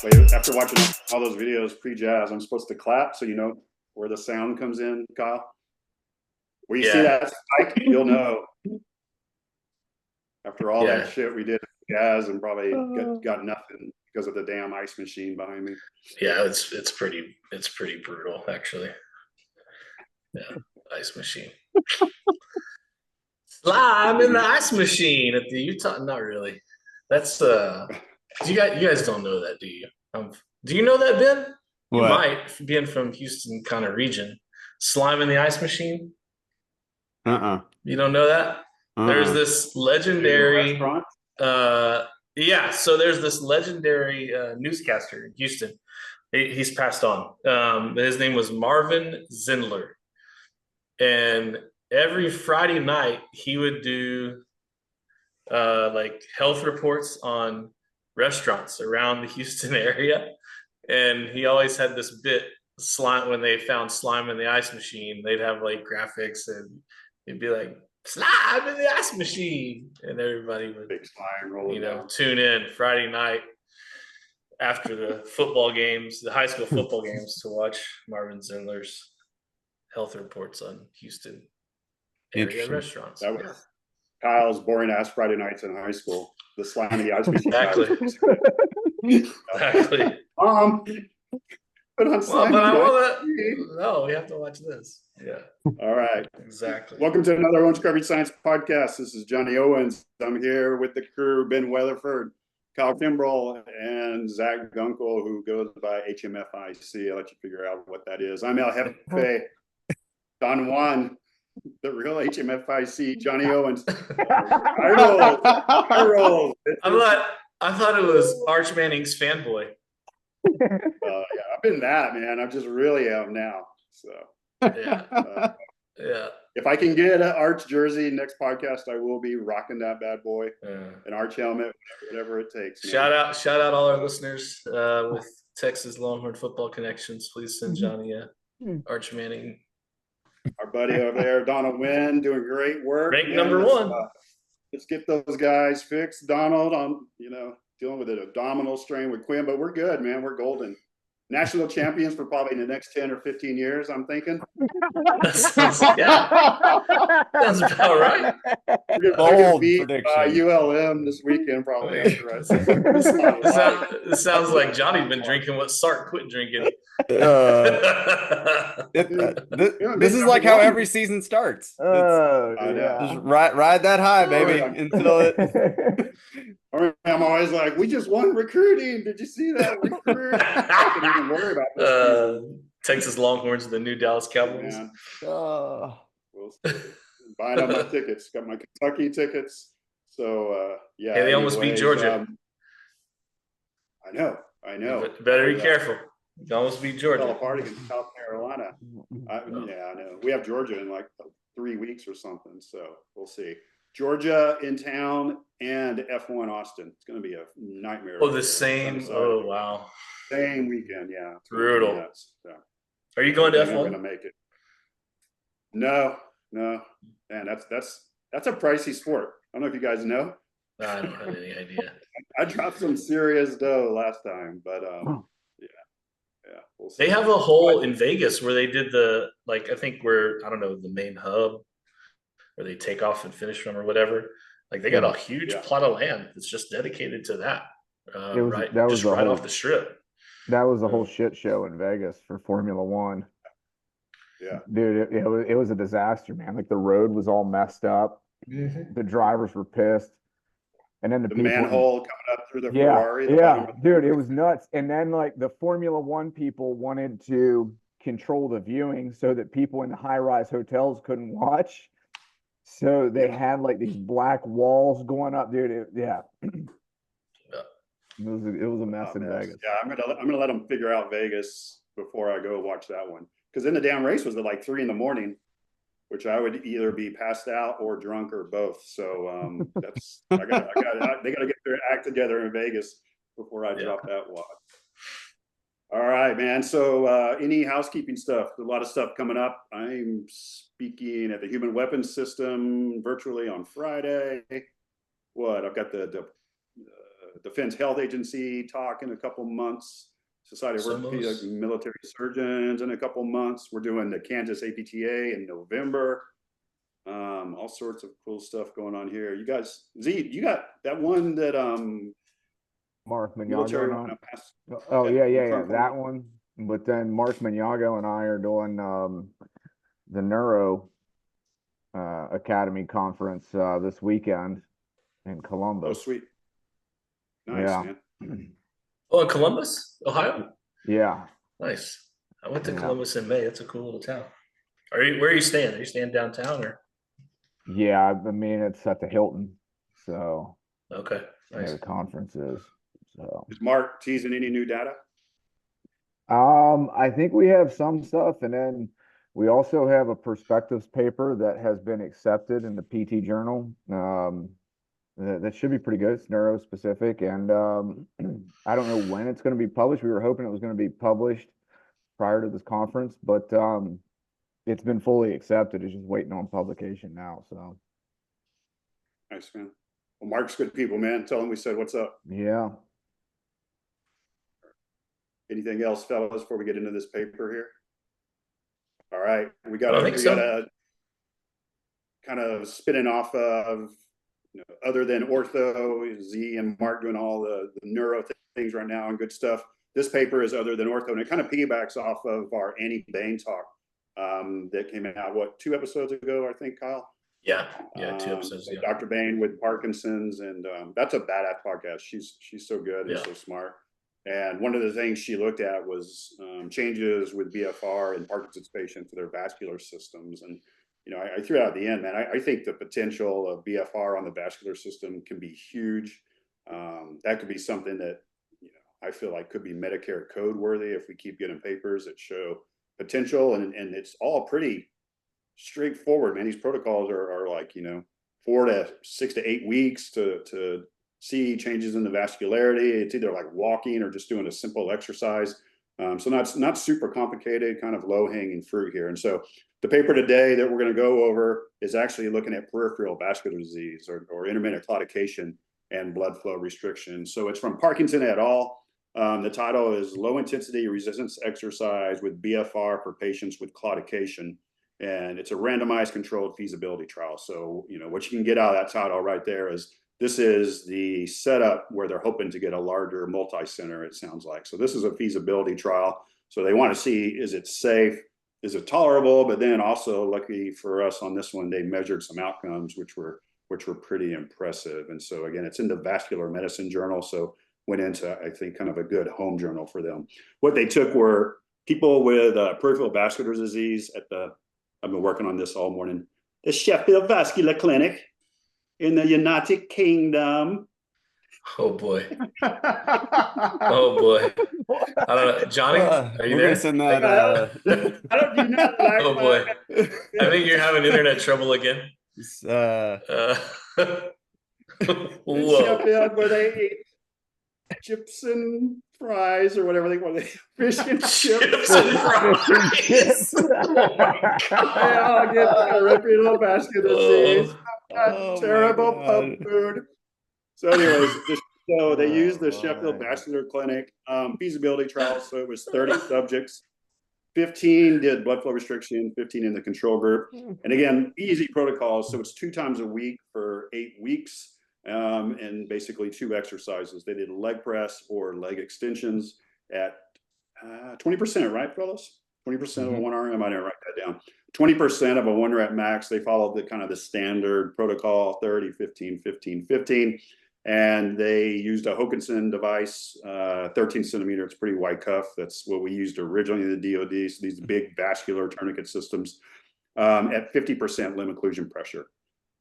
Wait, after watching all those videos pre-jazz, I'm supposed to clap so you know where the sound comes in, Kyle. Where you see that spike, you'll know. After all that shit we did jazz and probably got nothing because of the damn ice machine behind me. Yeah, it's pretty brutal actually. Yeah, ice machine. Slime in the ice machine at the Utah. Not really. That's you guys don't know that, do you? Do you know that, Ben? You might, being from Houston kind of region. Slime in the ice machine. You don't know that? There's this legendary so there's this legendary newscaster in Houston. He's passed on. His name was Marvin Zindler. And every Friday night he would do like health reports on restaurants around the Houston area. And he always had this bit, slime, when they found slime in the ice machine, they'd have like graphics and he'd be like, slime in the ice machine. And everybody would, big slime rolling down. Tune in Friday night after the football games, the high school football games, to watch Marvin Zindler's health reports on Houston area restaurants. That was Kyle's boring ass Friday nights in high school. The slime in the ice machine. Exactly. Put on slime. No, we have to watch this. Yeah. All right. Exactly. Welcome to another Orange Coverage Science podcast. This is Johnny Owens. I'm here with the crew: Ben Weatherford, Kyle Kimbrell, and Zach Gunkel, who goes by HMFIC. I'll let you figure out what that is. I'm El Jefe, Don Juan, the real HMFIC, Johnny Owens. I roll. I thought it was Arch Manning's fanboy. Yeah, I've been that, man. I just really am now. So yeah. If I can get an Arch jersey next podcast, I will be rocking that bad boy. An Arch helmet, whatever it takes. Man. Shout out all our listeners with Texas Longhorn football connections. Please send Johnny a Arch Manning. Our buddy over there, Donald Wynn, doing great work. Ranked number one. Let's get those guys fixed. Donald on, dealing with an abdominal strain with Quinn, but we're good, man. We're golden. National champions for probably the next 10 or 15 years, I'm thinking. Sounds about right. Bold prediction. ULM this weekend, probably. It sounds like Johnny's been drinking what Sark quit drinking. This is like how every season starts. Just ride that high, baby, until it. I'm always like, we just won recruiting. Did you see that recruit? I didn't even worry about this. Texas Longhorns, the new Dallas Cowboys. Buying up my tickets. Got my Kentucky tickets. So yeah. Hey, they almost beat Georgia. I know. Better be careful. You almost beat Georgia. Fell apart against South Carolina. I know. We have Georgia in like 3 weeks or something. So we'll see. Georgia in town and F1 Austin. It's going to be a nightmare. Oh, the same. Oh, wow. Same weekend, yeah. Brutal. Are you going to F1? I'm going to make it. No. Man, that's a pricey sport. I don't know if you guys know. I don't have any idea. I dropped some serious dough last time, but yeah. We'll see. They have a hole in Vegas where they did the, like, I think the main hub, where they take off and finish from or whatever. Like, they got a huge plot of land that's just dedicated to that. Right off the strip. That was a whole shit show in Vegas for Formula One. Yeah, dude, it was a disaster, man. Like, the road was all messed up. Mm-hmm. The drivers were pissed, and then the people, manhole coming up through the Ferrari. Dude, it was nuts. And then, like, the Formula One people wanted to control the viewing so that people in the high-rise hotels couldn't watch. So they had like these black walls going up, dude. It was a mess in Vegas. Yeah, I'm gonna let them figure out Vegas before I go watch that one. Because then the damn race was at like 3 a.m, which I would either be passed out or drunk or both. So that's they gotta get their act together in Vegas before I drop that watch. All right, man. So any housekeeping stuff? There's a lot of stuff coming up. I'm speaking at the Human Weapons System virtually on Friday. I've got the Defense Health Agency talk in a couple months. Society of Orthopedic Military Surgeons in a couple months. We're doing the Kansas APTA in November. All sorts of cool stuff going on here. You guys, Z, you got that one that Mark Magnago. Oh yeah, that one. But then Mark Magnago and I are doing the Neuro Academy conference this weekend in Columbus. Oh, sweet. Nice, man. Oh, in Columbus, Ohio? Yeah. Nice. I went to Columbus in May. That's a cool little town. Where are you staying? Are you staying downtown or? Yeah, I mean it's at the Hilton. So okay. Nice. The conference is. So is Mark teasing any new data? I think we have some stuff, and then we also have a perspectives paper that has been accepted in the PT journal. That should be pretty good. It's neuro specific, and I don't know when it's going to be published. We were hoping it was going to be published prior to this conference, but it's been fully accepted. It's just waiting on publication now. So nice, man. Well, Mark's good people, man. Tell him we said what's up. Yeah. Anything else, fellas, before we get into this paper here? All right, we got a kind of spinning off of, other than ortho, Z and Mark doing all the neuro things right now and good stuff. This paper is other than ortho, and it kind of piggybacks off of our Annie Bain talk that came out, 2 episodes ago, I think, Kyle? Yeah, 2 episodes ago. Dr. Bain with Parkinson's, and that's a badass podcast. She's so good and so smart. And one of the things she looked at was changes with BFR in Parkinson's patients to their vascular systems. And, I threw it out at the end, man. I think the potential of BFR on the vascular system can be huge. That could be something that, I feel like could be Medicare code worthy if we keep getting papers that show potential. And it's all pretty straightforward, man. These protocols are like, 4 to 6 to 8 weeks to see changes in the vascularity. It's either like walking or just doing a simple exercise. So not super complicated, kind of low-hanging fruit here. And so the paper today that we're going to go over is actually looking at peripheral vascular disease or intermittent claudication and blood flow restriction. So it's from Parkington et al. The title is Low Intensity Resistance Exercise with BFR for Patients with Claudication. And it's a randomized controlled feasibility trial. So, what you can get out of that title right there is this is the setup where they're hoping to get a larger multi-center, it sounds like. So this is a feasibility trial. So they want to see, is it safe? Is it tolerable? But then also, lucky for us on this one, they measured some outcomes, which were pretty impressive. And so again, it's in the Vascular Medicine Journal. So went into, I think, kind of a good home journal for them. What they took were people with peripheral vascular disease I've been working on this all morning, the Sheffield Vascular Clinic in the United Kingdom. Oh boy. Oh boy. I don't know. Johnny, are you there? Send that, I don't do not like oh boy. I think you're having internet trouble again. Sheffield, where they eat chips and fries or whatever they call it. Fish and chips and fries. Oh my God. They all get peripheral vascular disease. Terrible pub food. So anyways, so they used the Sheffield Vascular Clinic feasibility trial. So it was 30 subjects, 15 did blood flow restriction, 15 in the control group. And again, easy protocols. So it's 2 times a week for 8 weeks and basically 2 exercises. They did leg press or leg extensions at 20%, right, fellas? 20% of a 1 RM. I didn't write that down. 20% of a 1 rep max. They followed the kind of the standard protocol, 30, 15, 15, 15. And they used a Høgh device, 13 centimeter. It's pretty wide cuff. That's what we used originally in the DOD. So these big vascular tourniquet systems at 50% limb occlusion pressure.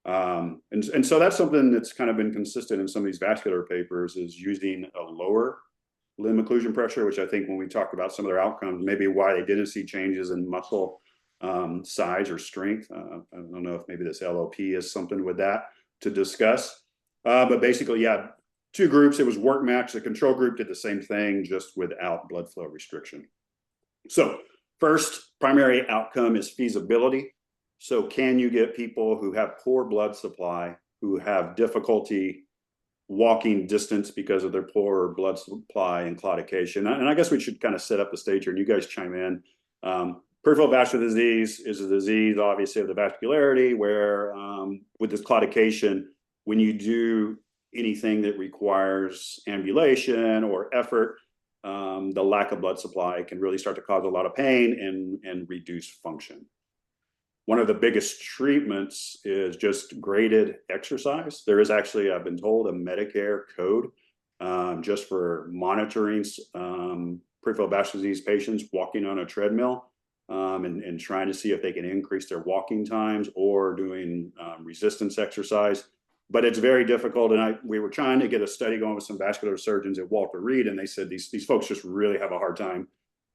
And so that's something that's kind of been consistent in some of these vascular papers, is using a lower limb occlusion pressure, which I think when we talk about some of their outcomes, maybe why they didn't see changes in muscle size or strength. I don't know if maybe this LOP is something with that to discuss. But basically, 2 groups. It was work match. The control group did the same thing, just without blood flow restriction. So first primary outcome is feasibility. So can you get people who have poor blood supply, who have difficulty walking distance because of their poor blood supply and claudication. And I guess we should kind of set up the stage here and you guys chime in. Peripheral vascular disease is a disease, obviously, of the vascularity where with this claudication, when you do anything that requires ambulation or effort, the lack of blood supply can really start to cause a lot of pain and reduce function. One of the biggest treatments is just graded exercise. There is actually, I've been told, a Medicare code just for monitoring peripheral vascular disease patients walking on a treadmill and trying to see if they can increase their walking times or doing resistance exercise. But it's very difficult. And we were trying to get a study going with some vascular surgeons at Walter Reed, and they said these folks just really have a hard time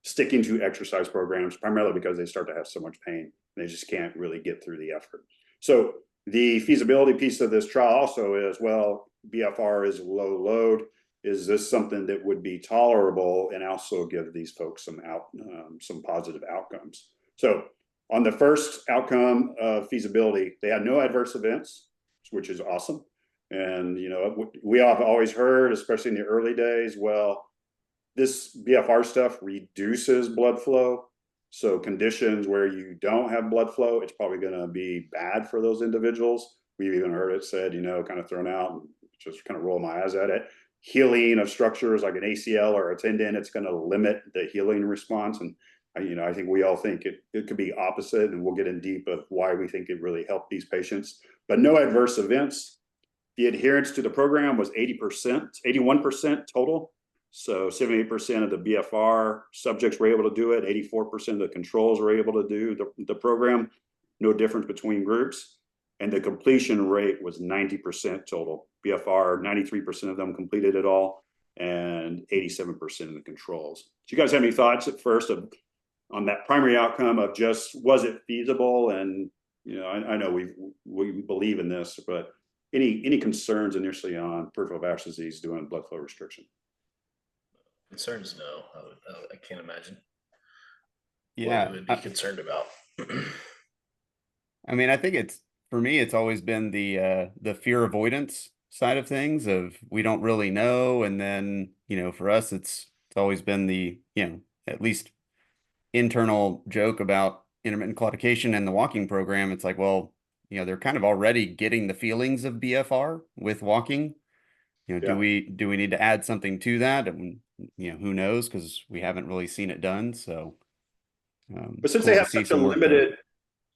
sticking to exercise programs, primarily because they start to have so much pain. They just can't really get through the effort. So the feasibility piece of this trial also is, well, BFR is low load. Is this something that would be tolerable and also give these folks some positive outcomes? So on the first outcome of feasibility, they had no adverse events, which is awesome. And, you know, we have always heard, especially in the early days, well, this BFR stuff reduces blood flow. So conditions where you don't have blood flow, it's probably going to be bad for those individuals. We've even heard it said, you know, kind of thrown out and just kind of roll my eyes at it. Healing of structures like an ACL or a tendon, it's going to limit the healing response. And, you know, I think we all think it could be opposite, and we'll get in deep of why we think it really helped these patients. But no adverse events. The adherence to the program was 80%, 81% total. So 78% of the BFR subjects were able to do it. 84% of the controls were able to do the program. No difference between groups. And the completion rate was 90% total. BFR, 93% of them completed it all, and 87% of the controls. Do you guys have any thoughts at first on that primary outcome of just, was it feasible? And, you know, I know we believe in this, but any concerns initially on peripheral vascular disease doing blood flow restriction? Concerns? No, I can't imagine. Yeah, what we would be concerned about. I mean, I think for me, it's always been the fear avoidance side of things of we don't really know. And then, you know, for us, it's always been the, you know, at least internal joke about intermittent claudication and the walking program. It's like, well, you know, they're kind of already getting the feelings of BFR with walking. You know, Yeah. do we need to add something to that? And, you know, who knows, because we haven't really seen it done. So, but since cool they have to see such a some work limited there.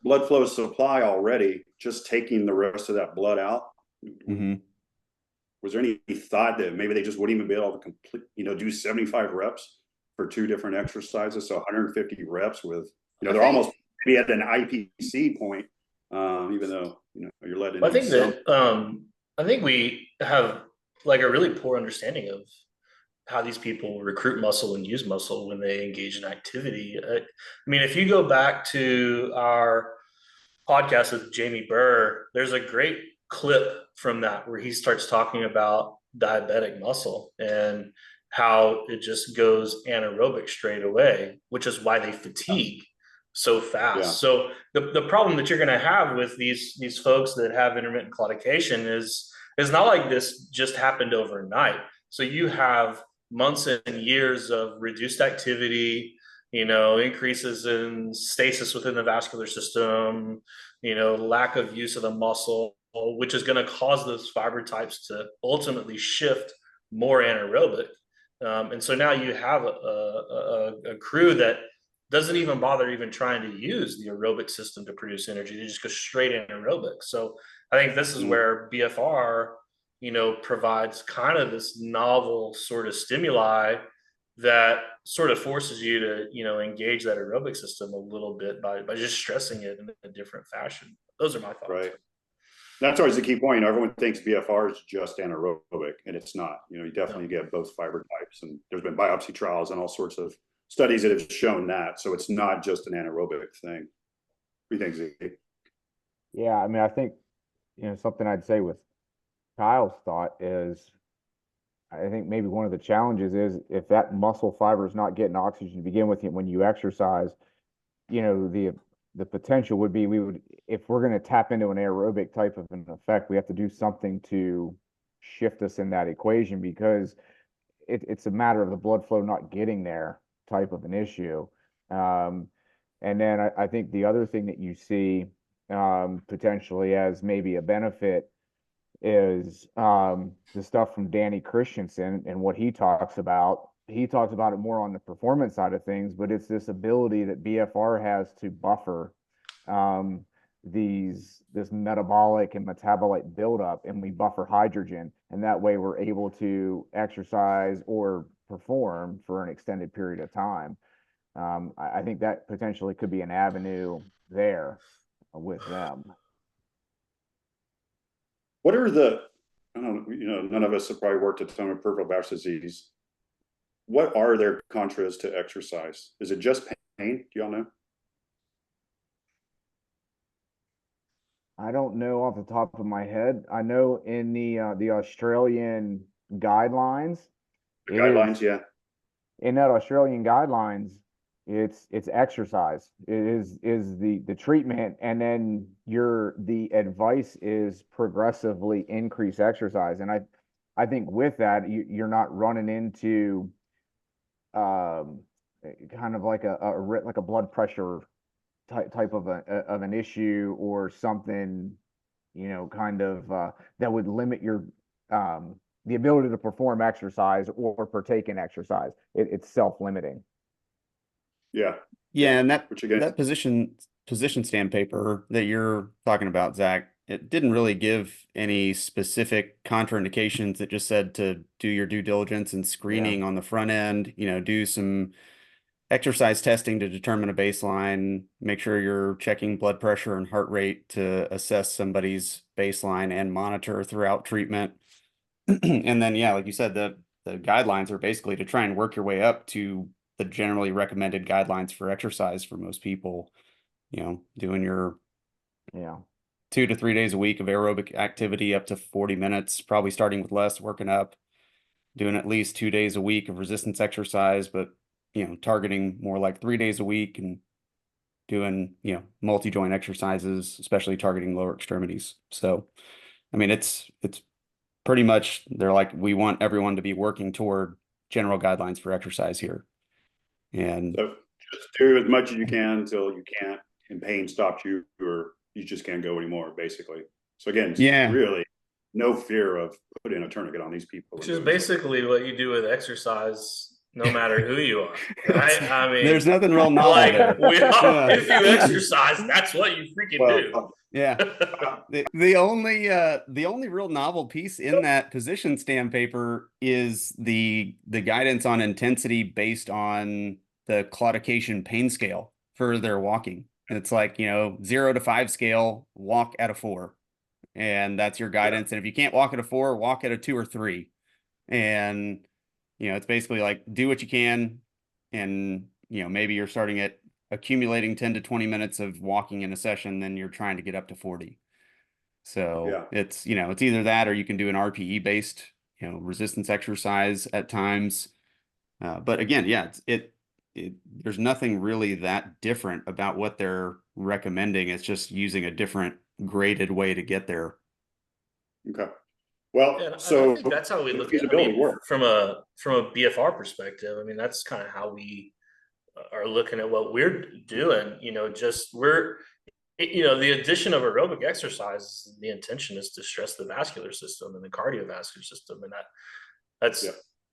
blood flow supply already, just taking the rest of that blood out, was there any thought that maybe they just wouldn't even be able to complete, you know, do 75 reps for 2 different exercises? So 150 reps with, you know, they're almost maybe at an IPC point, even though, you know, you're letting. I think that I think we have like a really poor understanding of how these people recruit muscle and use muscle when they engage in activity. I mean, if you go back to our podcast with Jamie Burr, there's a great clip from that where he starts talking about diabetic muscle and how it just goes anaerobic straight away, which is why they fatigue so fast. Yeah. So the problem that you're going to have with these folks that have intermittent claudication is not like this just happened overnight. So you have months and years of reduced activity, you know, increases in stasis within the vascular system, you know, lack of use of the muscle, which is going to cause those fiber types to ultimately shift more anaerobic. And so now you have a crew that doesn't even bother even trying to use the aerobic system to produce energy. They just go straight anaerobic. So I think this is where BFR, you know, provides kind of this novel sort of stimuli that sort of forces you to, you know, engage that aerobic system a little bit by just stressing it in a different fashion. Those are my thoughts. Right. That's always the key point. Everyone thinks BFR is just anaerobic, and it's not. You know, you definitely get both fiber types, and there's been biopsy trials and all sorts of studies that have shown that. So it's not just an anaerobic thing. What do you think, Zeke? Yeah, I mean, I think, you know, something I'd say with Kyle's thought is, I think maybe one of the challenges is if that muscle fiber is not getting oxygen to begin with when you exercise, you know, the potential would be if we're going to tap into an aerobic type of an effect, we have to do something to shift us in that equation, because it's a matter of the blood flow not getting there type of an issue. And then I think the other thing that you see potentially as maybe a benefit is the stuff from Danny Christensen and what he talks about. He talks about it more on the performance side of things, but it's this ability that BFR has to buffer this metabolic and metabolite buildup, and we buffer hydrogen, and that way we're able to exercise or perform for an extended period of time. I think that potentially could be an avenue there with them. What are the, I don't know, none of us have probably worked a ton with peripheral vascular disease. What are their contras to exercise? Is it just pain? Do y'all know? I don't know off the top of my head. I know in the Australian guidelines, Yeah. In that Australian guidelines, it's exercise. It is the treatment, and then the advice is progressively increase exercise. And I think with that, you're not running into kind of like a blood pressure type of an issue or something, kind of that would limit your the ability to perform exercise or partake in exercise. It's self-limiting. Yeah. Yeah, and that Which again, that position stand paper that you're talking about, Zach, it didn't really give any specific contraindications. It just said to do your due diligence and screening on the front end, do some exercise testing to determine a baseline, make sure you're checking blood pressure and heart rate to assess somebody's baseline and monitor throughout treatment. And then, like you said, the guidelines are basically to try and work your way up to the generally recommended guidelines for exercise for most people, doing your 2 to 3 days a week of aerobic activity up to 40 minutes, probably starting with less, working up, doing at least 2 days a week of resistance exercise, but targeting more like 3 days a week, and doing, multi-joint exercises, especially targeting lower extremities. So, I mean, it's pretty much, they're like, we want everyone to be working toward general guidelines for exercise here. And so just do as much as you can until you can't, and pain stops you, or you just can't go anymore, basically. So again, really no fear of putting a tourniquet on these people. Which is basically what you do with exercise, no matter who you are, right? I mean, there's nothing real novel there. If you exercise, that's what you freaking do. Yeah. The only real novel piece in that position stand paper is the guidance on intensity based on the claudication pain scale for their walking. And it's like, 0 to 5 scale, walk at a 4. And that's your guidance. And if you can't walk at a 4, walk at a 2 or 3. And, it's basically like, do what you can. And, maybe you're starting at accumulating 10 to 20 minutes of walking in a session, then you're trying to get up to 40. So it's, it's either that, or you can do an RPE based, resistance exercise at times. But again, there's nothing really that different about what they're recommending. It's just using a different graded way to get there. Okay. Well, so I think that's how we look at it. From a BFR perspective, I mean, that's kind of how we are looking at what we're doing. The addition of aerobic exercise, the intention is to stress the vascular system and the cardiovascular system, and that's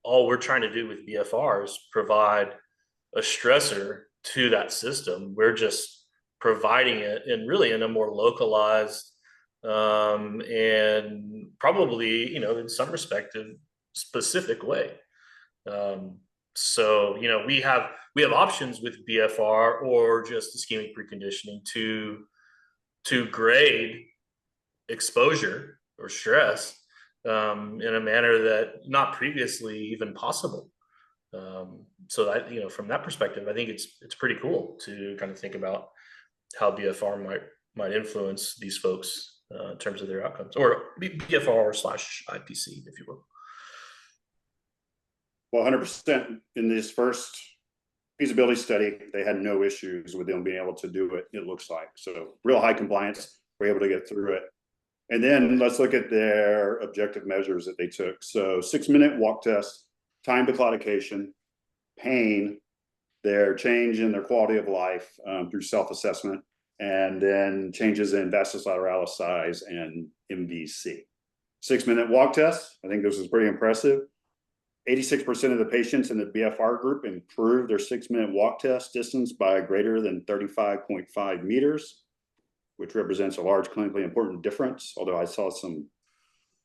all we're trying to do with BFR is provide a stressor to that system. We're just providing it in a more localized and probably, in some respective specific way. So, we have options with BFR or just ischemic preconditioning to grade exposure or stress in a manner that not previously even possible. So that, from that perspective, I think it's pretty cool to kind of think about how BFR might influence these folks in terms of their outcomes, or BFR/IPC, if you will. Well, 100% in this first feasibility study, they had no issues with them being able to do it, it looks like. So real high compliance, we're able to get through it. And then let's look at their objective measures that they took. So 6-minute walk test, time to claudication, pain, their change in their quality of life through self-assessment, and then changes in vastus lateralis size and MVC. 6-minute walk test, I think this is pretty impressive. 86% of the patients in the BFR group improved their 6-minute walk test distance by greater than 35.5 meters, which represents a large clinically important difference, although I saw some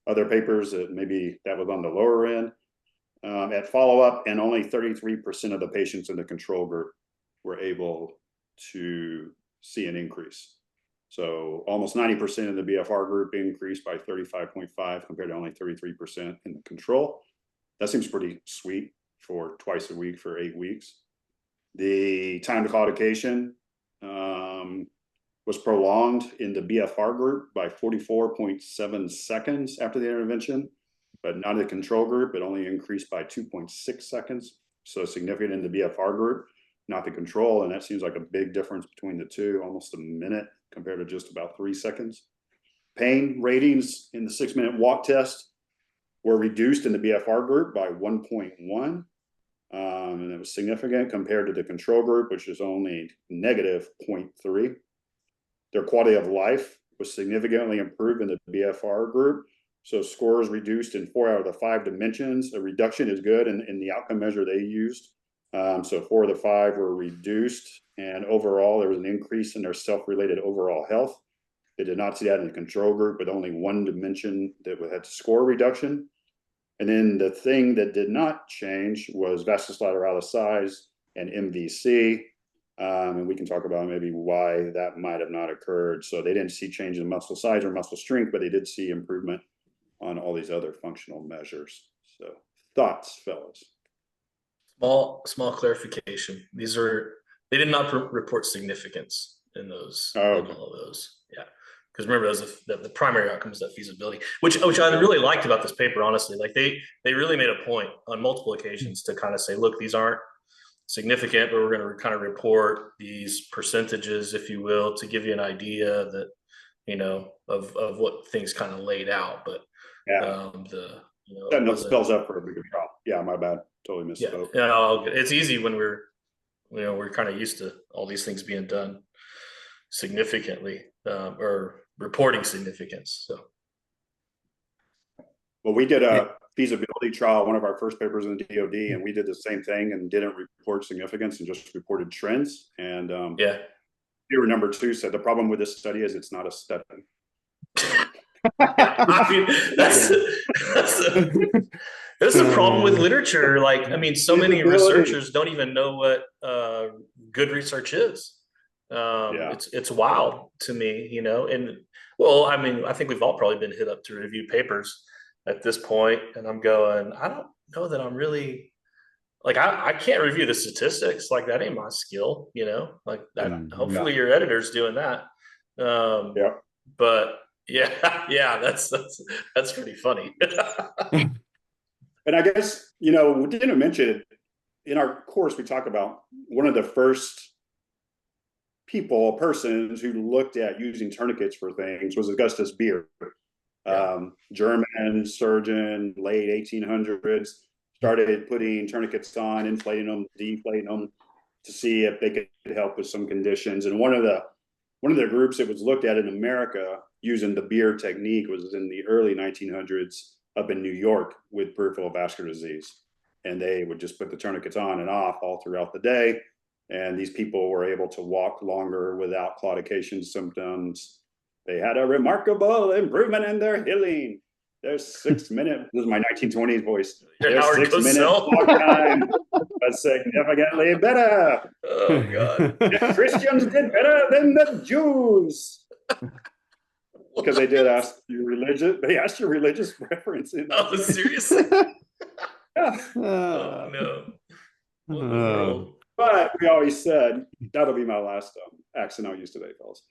other papers that maybe that was on the lower end. At follow-up, and only 33% of the patients in the control group were able to see an increase. So almost 90% of the BFR group increased by 35.5 compared to only 33% in the control. That seems pretty sweet for twice a week for 8 weeks. The time to claudication was prolonged in the BFR group by 44.7 seconds after the intervention, but not in the control group. It only increased by 2.6 seconds. So significant in the BFR group, not the control. And that seems like a big difference between the two, almost a minute compared to just about 3 seconds. Pain ratings in the 6-minute walk test were reduced in the BFR group by 1.1. And it was significant compared to the control group, which is only negative 0.3. Their quality of life was significantly improved in the BFR group. So scores reduced in 4 out of the 5 dimensions. A reduction is good in the outcome measure they used. So 4 of the 5 were reduced. And overall, there was an increase in their self-related overall health. They did not see that in the control group, but only 1 dimension that had score reduction. And then the thing that did not change was vastus lateralis size and MVC. And we can talk about maybe why that might have not occurred. So they didn't see change in muscle size or muscle strength, but they did see improvement on all these other functional measures. So thoughts, fellas? Small clarification. They did not report significance in those. Oh, in all of those. Yeah. Because remember, the primary outcome is that feasibility, which I really liked about this paper, honestly. Like they really made a point on multiple occasions to kind of say, look, these aren't significant, but we're going to kind of report these percentages, if you will, to give you an idea that, of what things kind of laid out. But yeah, setting up spells up for a bigger trial. Yeah, my bad. Totally missed the boat. Yeah, it's easy when we're kind of used to all these things being done significantly or reporting significance. So, well, we did a feasibility trial, one of our first papers in the DOD, and we did the same thing and didn't report significance and just reported trends. And viewer number 2 said the problem with this study is it's not a study. I mean, that's a problem with literature. Like, I mean, so many researchers don't even know what good research is. It's wild to me, and well, I mean, I think we've all probably been hit up to review papers at this point, and I'm going, I don't know that I'm really like, I can't review the statistics. Like, that ain't my skill, like that. Hopefully your editor's doing that. But yeah, that's pretty funny. And I guess, we didn't mention it in our course. We talk about one of the first persons who looked at using tourniquets for things was Augustus Beer, German surgeon, late 1800s, started putting tourniquets on, inflating them, deflating them to see if they could help with some conditions. And one of the groups that was looked at in America using the Beer technique was in the early 1900s up in New York with peripheral vascular disease. And they would just put the tourniquets on and off all throughout the day. And these people were able to walk longer without claudication symptoms. They had a remarkable improvement in their healing. Their 6-minute, this is my 1920s voice. Their 6-minute walk time was significantly better. Oh, God. The Christians did better than the Jews. Because they did ask you religious. They asked your religious preference. Oh, seriously? Yeah. Oh, no. What in the world? But we always said, that'll be my last accent I'll use today, fellas.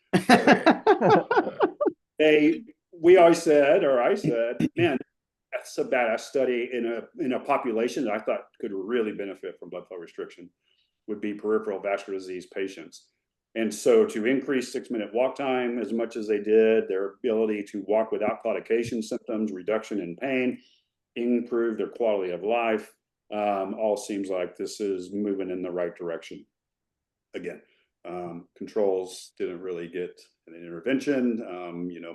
We always said, or I said, man, that's a badass study in a population that I thought could really benefit from blood flow restriction would be peripheral vascular disease patients. And so to increase 6-minute walk time as much as they did, their ability to walk without claudication symptoms, reduction in pain, improve their quality of life, all seems like this is moving in the right direction. Again, controls didn't really get an intervention.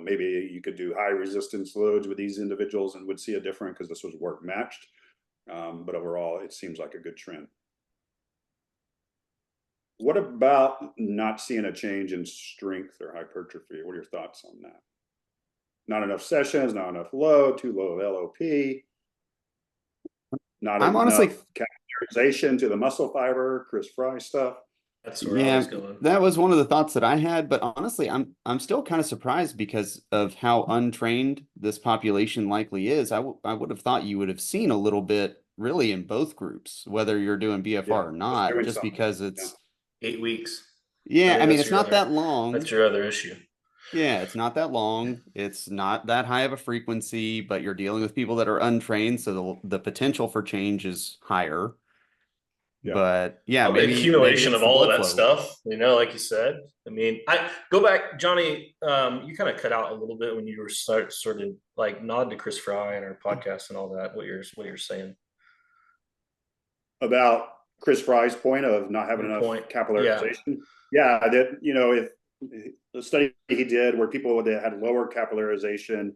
Maybe you could do high resistance loads with these individuals and would see a difference because this was work matched. But overall, it seems like a good trend. What about not seeing a change in strength or hypertrophy? What are your thoughts on that? Not enough sessions, not enough load, too low of LOP, not I'm enough honestly capillarization to the muscle fiber, Chris Fry stuff. That's where I was going. that was one of the thoughts that I had, but honestly, I'm still kind of surprised because of how untrained this population likely is. I would have thought you would have seen a little bit really in both groups, whether you're doing BFR or not, just because it's 8 weeks. Yeah, I mean, that's it's your not other- that long. That's your other issue. Yeah, it's not that long. It's not that high of a frequency, but you're dealing with people that are untrained, so the potential for change is higher. Yeah. But yeah, Probably maybe accumulation it's of the all of blood that flow. stuff, like you said. I mean, I go back, Johnny. You kind of cut out a little bit when you were sort of like nod to Chris Fry and our podcast and all that. What you're saying About Chris Fry's point of not having enough capillarization. Yeah, that if the study he did where people that had lower capillarization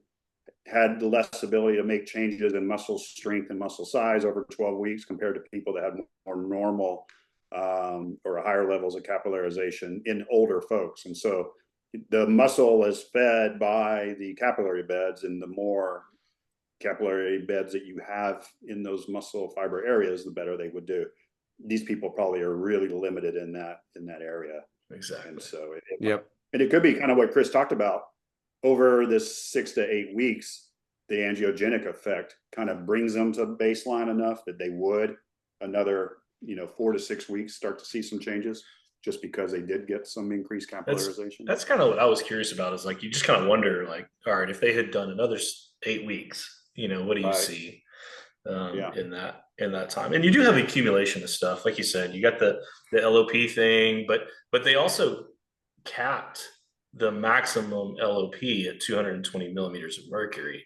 had less ability to make changes in muscle strength and muscle size over 12 weeks compared to people that had more normal or higher levels of capillarization in older folks. And so the muscle is fed by the capillary beds, and the more capillary beds that you have in those muscle fiber areas, the better they would do. These people probably are really limited in that area. exactly. And so Yep. it could be kind of what Chris talked about. Over this 6 to 8 weeks, the angiogenic effect kind of brings them to baseline enough that they would another 4 to 6 weeks start to see some changes, just because they did get some increased capillarization. That's kind of what I was curious about. Is like you just kind of wonder, like, all right, if they had done another 8 weeks, what do you see in that time? And you do have accumulation of stuff, like you said. You got the LOP thing, but they also capped the maximum LOP at 220 millimeters of mercury.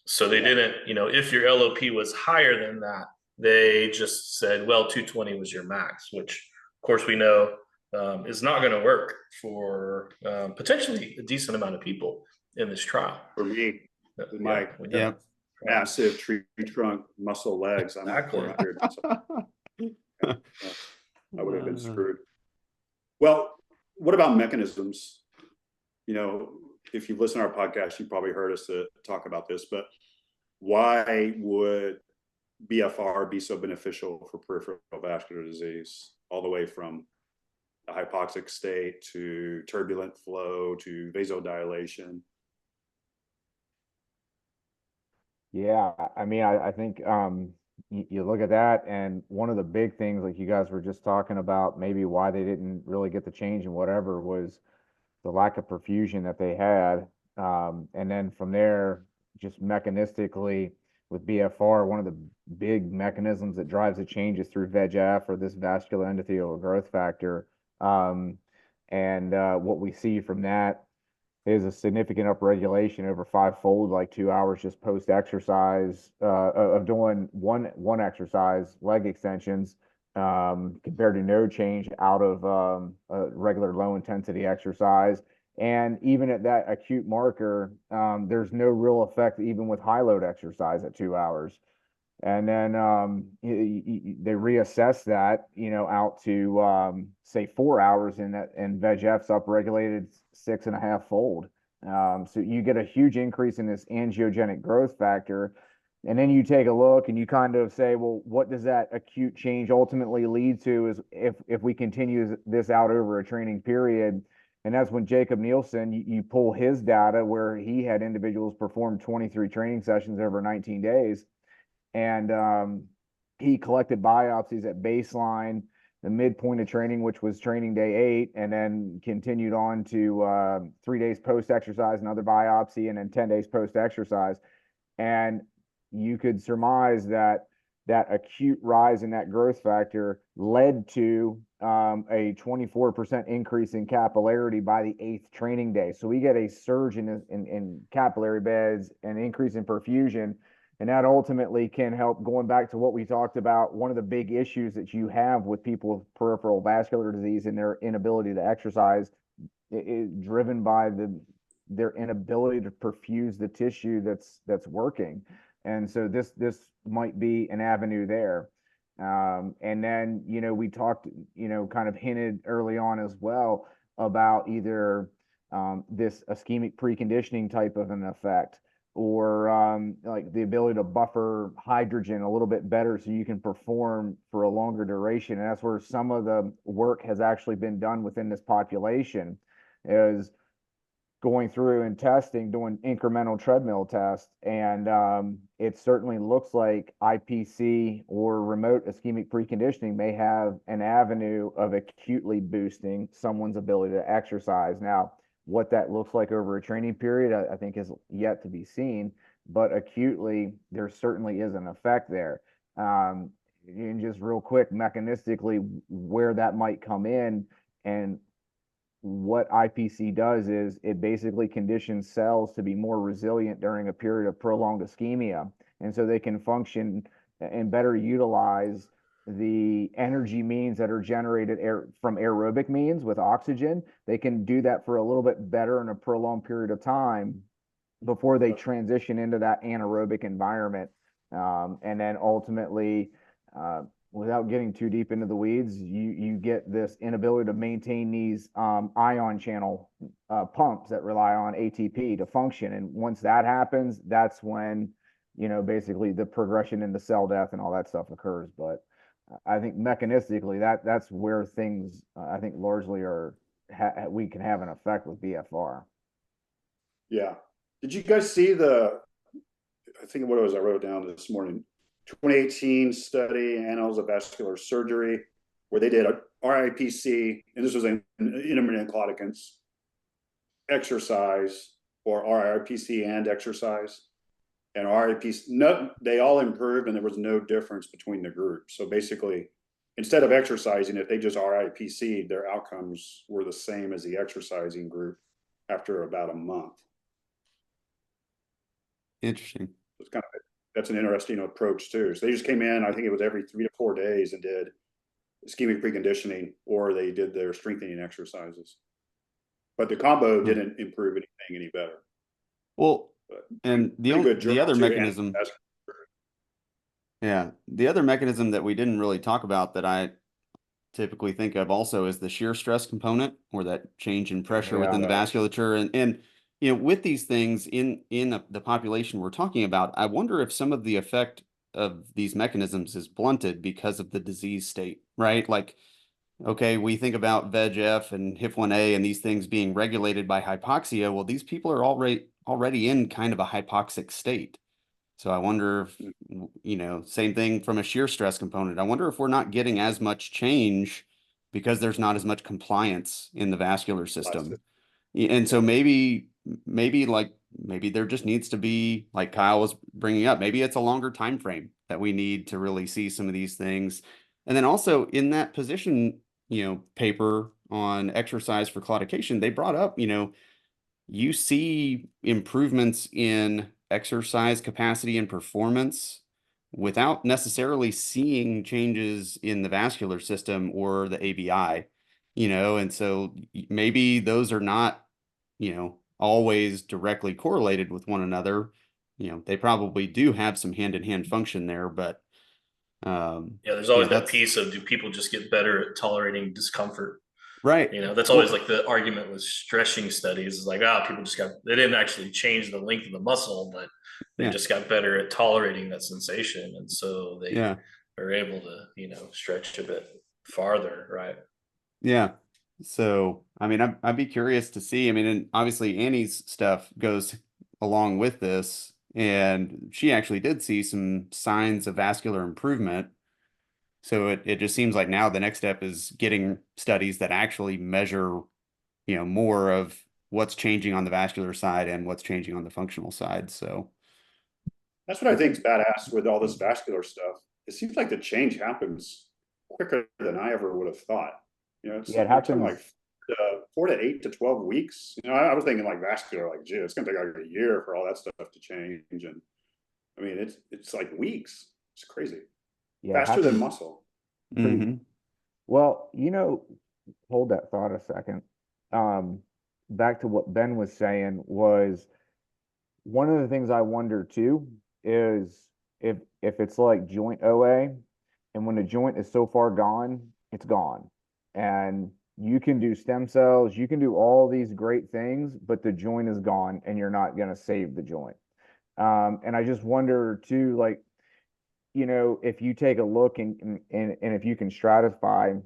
So they didn't, if your LOP was higher than that, they just said, well, 220 was your max, which of course we know is not going to work for potentially a decent amount of people in this trial. For me, with my massive tree trunk muscle legs, I'm at 400. I would have been screwed. Well, what about mechanisms? If you've listened to our podcast, you probably heard us talk about this, but why would BFR be so beneficial for peripheral vascular disease, all the way from the hypoxic state to turbulent flow to vasodilation? Yeah, I mean, I think you look at that, and one of the big things, like you guys were just talking about, maybe why they didn't really get the change and whatever, was the lack of perfusion that they had. And then from there, just mechanistically with BFR, one of the big mechanisms that drives the changes through VEGF, or this vascular endothelial growth factor. What we see from that is a significant upregulation over 5-fold, like 2 hours just post exercise of doing one exercise, leg extensions, compared to no change out of a regular low intensity exercise. And even at that acute marker, there's no real effect even with high load exercise at 2 hours. And then they reassess that, out to say 4 hours, and VEGF's upregulated 6.5-fold. So you get a huge increase in this angiogenic growth factor. And then you take a look and you kind of say, well, what does that acute change ultimately lead to is if we continue this out over a training period. And that's when Jacob Nielsen, you pull his data where he had individuals perform 23 training sessions over 19 days. And he collected biopsies at baseline, the midpoint of training, which was training day 8, and then continued on to 3 days post-exercise, another biopsy, and then 10 days post-exercise. And you could surmise that that acute rise in that growth factor led to a 24% increase in capillarity by the 8th training day. So we get a surge in capillary beds, an increase in perfusion, and that ultimately can help. Going back to what we talked about, one of the big issues that you have with people with peripheral vascular disease and their inability to exercise is driven by their inability to perfuse the tissue that's working. And so this might be an avenue there. And then, we talked, kind of hinted early on as well about either this ischemic preconditioning type of an effect, or like the ability to buffer hydrogen a little bit better so you can perform for a longer duration. And that's where some of the work has actually been done within this population, is going through and testing, doing incremental treadmill tests. And it certainly looks like IPC or remote ischemic preconditioning may have an avenue of acutely boosting someone's ability to exercise. Now, what that looks like over a training period, I think is yet to be seen, but acutely, there certainly is an effect there. And just real quick, mechanistically, where that might come in, and what IPC does is it basically conditions cells to be more resilient during a period of prolonged ischemia. And so they can function and better utilize the energy means that are generated from aerobic means with oxygen. They can do that for a little bit better in a prolonged period of time before they transition into that anaerobic environment. And then ultimately, without getting too deep into the weeds, you get this inability to maintain these ion channel pumps that rely on ATP to function. And once that happens, that's when, basically the progression into cell death and all that stuff occurs. But I think mechanistically, that's where things, I think largely we can have an effect with BFR. Yeah. Did you guys see I think what it was I wrote down this morning, 2018 study, Annals of Vascular Surgery, where they did a RIPC, and this was an intermittent claudicants, exercise, or RIPC and exercise. And RIPC, they all improved, and there was no difference between the groups. So basically, instead of exercising, if they just RIPC'd, their outcomes were the same as the exercising group after about a month. Interesting. It's that's an interesting approach too. So they just came in, I think it was every 3 to 4 days, and did ischemic preconditioning, or they did their strengthening exercises. But the combo didn't improve anything any better. Well, and the other mechanism, the other mechanism that we didn't really talk about that I typically think of also is the shear stress component, or that change in pressure within the vasculature. And with these things in the population we're talking about, I wonder if some of the effect of these mechanisms is blunted because of the disease state, right? Like, okay, we think about VEGF and HIF1A and these things being regulated by hypoxia. Well, these people are already in kind of a hypoxic state. So I wonder if, same thing from a shear stress component. I wonder if we're not getting as much change because there's not as much compliance in the vascular system. And so maybe there just needs to be, like Kyle was bringing up, maybe it's a longer time frame that we need to really see some of these things. And then also in that position, paper on exercise for claudication, they brought up, you see improvements in exercise capacity and performance without necessarily seeing changes in the vascular system or the ABI, and so maybe those are not, always directly correlated with one another. They probably do have some hand-in-hand function there, but there's always that piece of, do people just get better at tolerating discomfort? Right. That's always like the argument with stretching studies, is like, people they didn't actually change the length of the muscle, but they just got better at tolerating that sensation. And so they are able to, stretch a bit farther. Right. Yeah. So, I mean, I'd be curious to see. I mean, and obviously Annie's stuff goes along with this, and she actually did see some signs of vascular improvement. So it just seems like now the next step is getting studies that actually measure, more of what's changing on the vascular side and what's changing on the functional side. So that's what I think is badass with all this vascular stuff, it seems like the change happens quicker than I ever would have thought. You know, it's Yeah, it happens like 4 to 8 to 12 weeks. You know, I was thinking like vascular, like, gee, it's gonna take like a year for all that stuff to change. And I mean, it's like weeks. It's crazy. Yeah, Faster than muscle. Mm-hmm. Well, hold that thought a second. Back to what Ben was saying was one of the things I wonder too is if it's like joint OA, and when a joint is so far gone, it's gone. And you can do stem cells, you can do all these great things, but the joint is gone and you're not going to save the joint. And I just wonder too, like, if you take a look and if you can stratify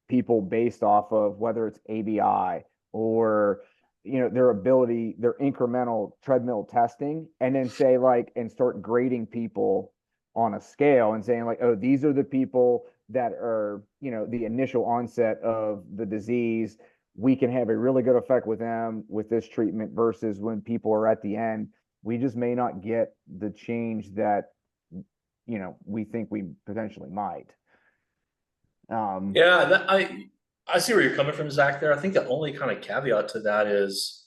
people based off of whether it's ABI or their ability, their incremental treadmill testing, and then say like, and start grading people on a scale and saying like, oh, these are the people that are, the initial onset of the disease. We can have a really good effect with them with this treatment versus when people are at the end, we just may not get the change that, we think we potentially might. Yeah, I see where you're coming from, Zach, there. I think the only kind of caveat to that is,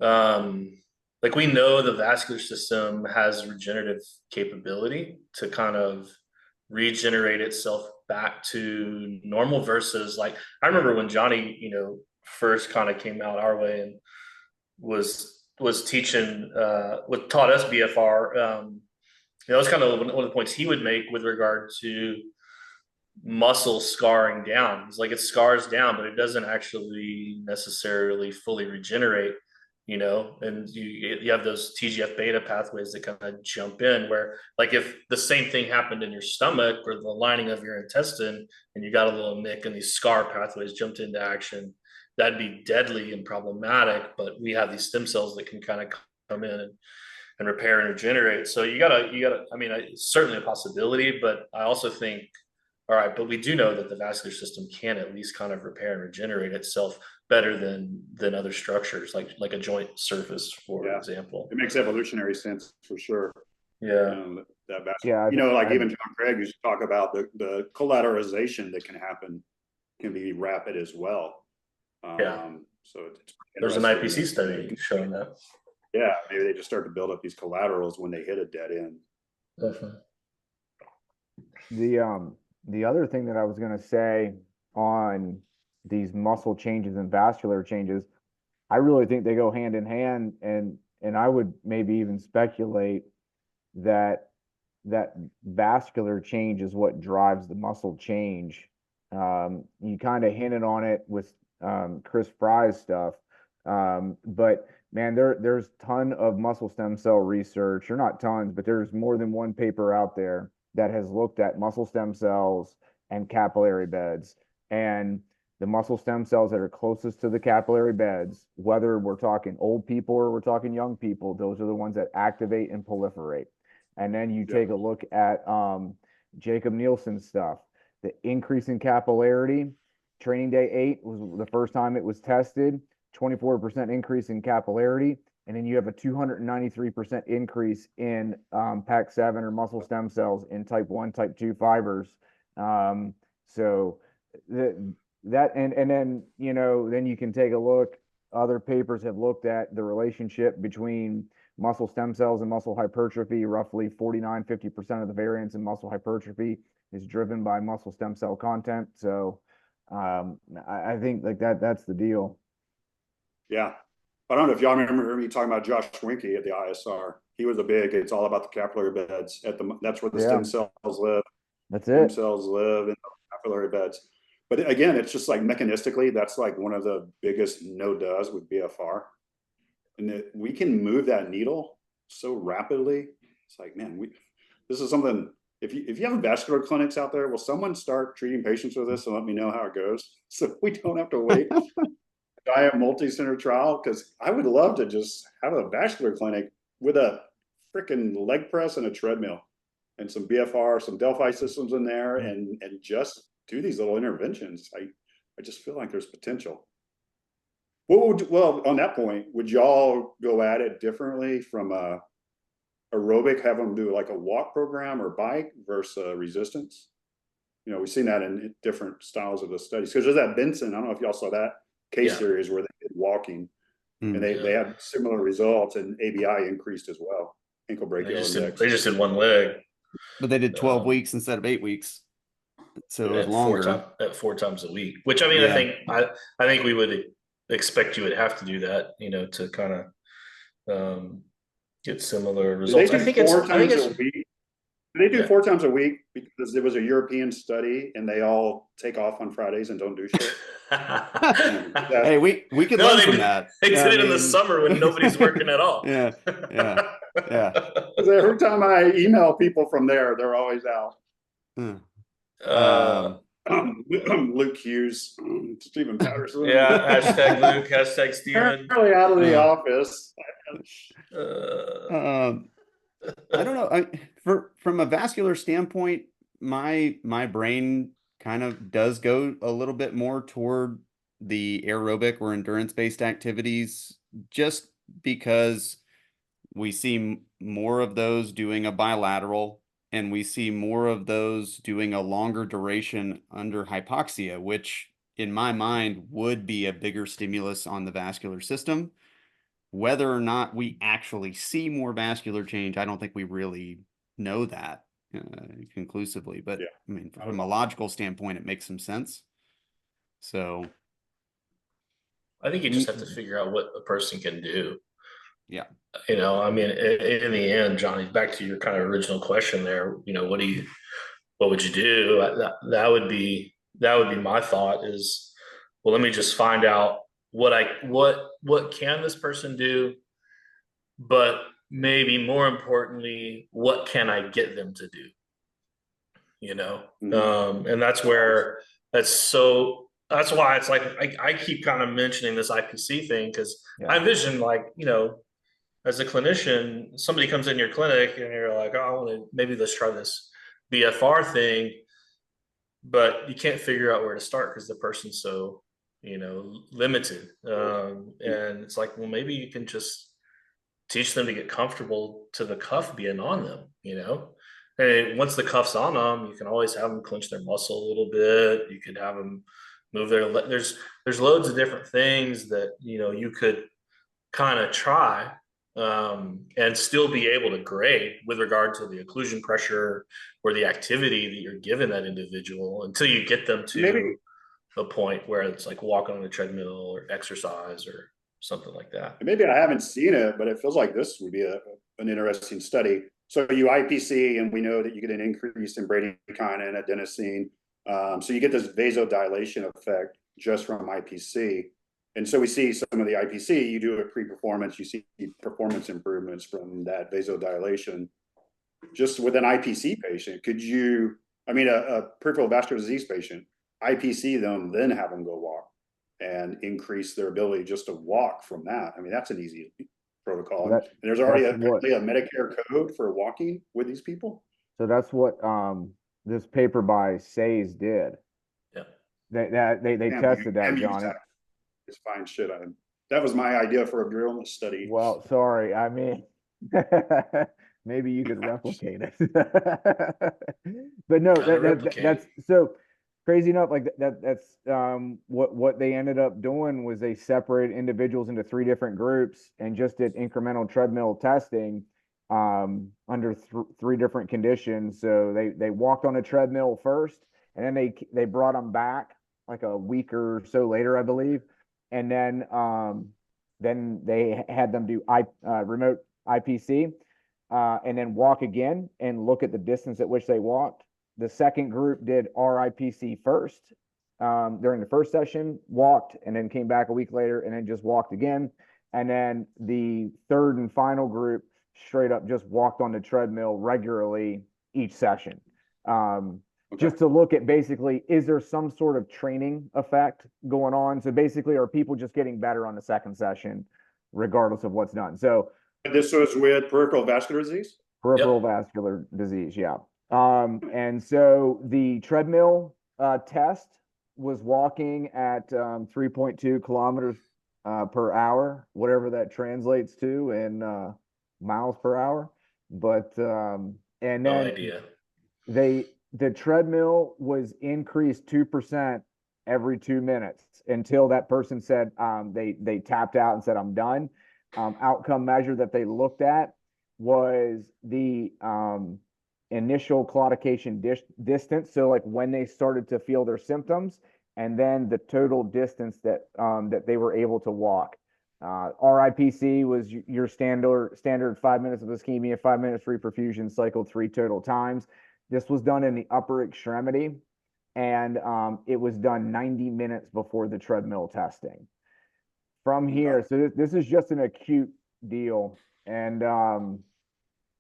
like, we know the vascular system has regenerative capability to kind of regenerate itself back to normal versus, like, I remember when Johnny, first kind of came out our way and was teaching, taught us BFR. That was kind of one of the points he would make with regard to muscle scarring down. It's like it scars down, but it doesn't actually necessarily fully regenerate, and you have those TGF beta pathways that kind of jump in where, like, if the same thing happened in your stomach or the lining of your intestine and you got a little nick and these scar pathways jumped into action, that'd be deadly and problematic. But we have these stem cells that can kind of come in and repair and regenerate. So you gotta, I mean, it's certainly a possibility, but I also think, all right, but we do know that the vascular system can at least kind of repair and regenerate itself better than other structures, like a joint surface, for example. It makes evolutionary sense for sure. Yeah. That vascular, like even John Craig used to talk about the collateralization that can happen can be rapid as well. So there's an IPC study showing that. Yeah, maybe they just start to build up these collaterals when they hit a dead end. Definitely. The other thing that I was going to say on these muscle changes and vascular changes, I really think they go hand in hand, and I would maybe even speculate that vascular change is what drives the muscle change. You kind of hinted on it with Chris Fry's stuff, but man, there's ton of muscle stem cell research, or not tons, but there's more than one paper out there that has looked at muscle stem cells and capillary beds. And the muscle stem cells that are closest to the capillary beds, whether we're talking old people or we're talking young people, those are the ones that activate and proliferate. And then you take a look at Jacob Nielsen's stuff, the increase in capillarity. Training day 8 was the first time it was tested, 24% increase in capillarity. And then you have a 293% increase in PAC7 or muscle stem cells in type 1, type 2 fibers. So that and then, then you can take a look. Other papers have looked at the relationship between muscle stem cells and muscle hypertrophy. Roughly 49-50% of the variance in muscle hypertrophy is driven by muscle stem cell content. So I think like that's the deal. Yeah. I don't know if y'all remember me talking about Josh Winke at the ISR. He was it's all about the capillary beds. That's where the stem cells live. That's Stem cells live in the capillary beds. But again, it's just like mechanistically, that's like one of the biggest no-does with BFR. And we can move that needle so rapidly. It's like, man, this is something. If you have vascular clinics out there, will someone start treating patients with this and let me know how it goes so we don't have to wait? I have multi-center trial, because I would love to just have a vascular clinic with a freaking leg press and a treadmill and some BFR, some Delphi systems in there, and just do these little interventions. I just feel like there's potential. Well, on that point, would y'all go at it differently from or aerobic, have them do like a walk program or bike versus resistance. You know, we've seen that in different styles of the studies. Because there's that Bentzen, I don't know if y'all saw that case series where they did walking, and they had similar results, and ABI increased as well. Ankle brachial index. They just did one leg. But they did 12 weeks instead of 8 weeks. So it was longer. Four times a week, which I mean, I think we would expect you would have to do that, you know, to kind of get similar results. I think it's 4 times a week. They do 4 times a week because there was a European study and they all take off on Fridays and don't do shit. Hey, we could learn from that. They did it in the summer when nobody's working at all. Yeah. Every time I email people from there, they're always out. Luke Hughes, Stephen Patterson. Yeah, hashtag Luke, hashtag Stephen. Really out of the office. I don't know. From a vascular standpoint, my brain kind of does go a little bit more toward the aerobic or endurance-based activities, just because we see more of those doing a bilateral, and we see more of those doing a longer duration under hypoxia, which in my mind would be a bigger stimulus on the vascular system. Whether or not we actually see more vascular change, I don't think we really know that conclusively. But I mean, from a logical standpoint, it makes some sense. So I think you just have to figure out what a person can do. Yeah. You know, I mean, in the end, Johnny, back to your kind of original question there, you know, what would you do? That would be my thought is, well, let me just find out what can this person do, but maybe more importantly, what can I get them to do? You know, and that's why it's like I keep kind of mentioning this IPC thing, because I envision, like, you know, as a clinician, somebody comes in your clinic and you're like, oh, maybe let's try this BFR thing, but you can't figure out where to start because the person's so, you know, limited. And it's like, well, maybe you can just teach them to get comfortable to the cuff being on them, you know? And once the cuff's on them, you can always have them clench their muscle a little bit. You could have them move there's loads of different things that, you know, you could kind of try and still be able to grade with regard to the occlusion pressure or the activity that you're giving that individual, until you get them to a point where it's like walking on a treadmill or exercise or something like that. Maybe I haven't seen it, but it feels like this would be an interesting study. So you IPC, and we know that you get an increase in bradykinin and adenosine. So you get this vasodilation effect just from IPC. And so we see some of the IPC, you do a pre-performance, you see performance improvements from that vasodilation. Just with an IPC patient, a peripheral vascular disease patient, IPC them, then have them go walk and increase their ability just to walk from that. I mean, that's an easy protocol. And there's already a Medicare code for walking with these people. So that's what this paper by Sayes did. Yeah. They tested that, John. It's fine shit. That was my idea for a drill study. Well, sorry. I mean, maybe you could replicate it. But no, that's so crazy enough. Like that's what they ended up doing was they separated individuals into 3 different groups and just did incremental treadmill testing under 3 different conditions. So they walked on a treadmill first, and then they brought them back like a week or so later, I believe. And then they had them do remote IPC, and then walk again and look at the distance at which they walked. The second group did RIPC first during the first session, walked, and then came back a week later and then just walked again. And then the third and final group straight up just walked on the treadmill regularly each session. Just to look at basically, is there some sort of training effect going on? So basically, are people just getting better on the second session, regardless of what's done? So this was with peripheral vascular disease? Peripheral vascular disease, yeah. And so the treadmill test was walking at 3.2 kilometers per hour, whatever that translates to in miles per hour. but and No then idea. the treadmill was increased 2% every 2 minutes until that person said they tapped out and said, I'm done. Outcome measure that they looked at was the initial claudication distance. So like when they started to feel their symptoms, and then the total distance that that they were able to walk. RIPC was your standard 5 minutes of ischemia, 5 minutes reperfusion, cycled 3 total times. This was done in the upper extremity, and it was done 90 minutes before the treadmill testing. From here, so this is just an acute deal, and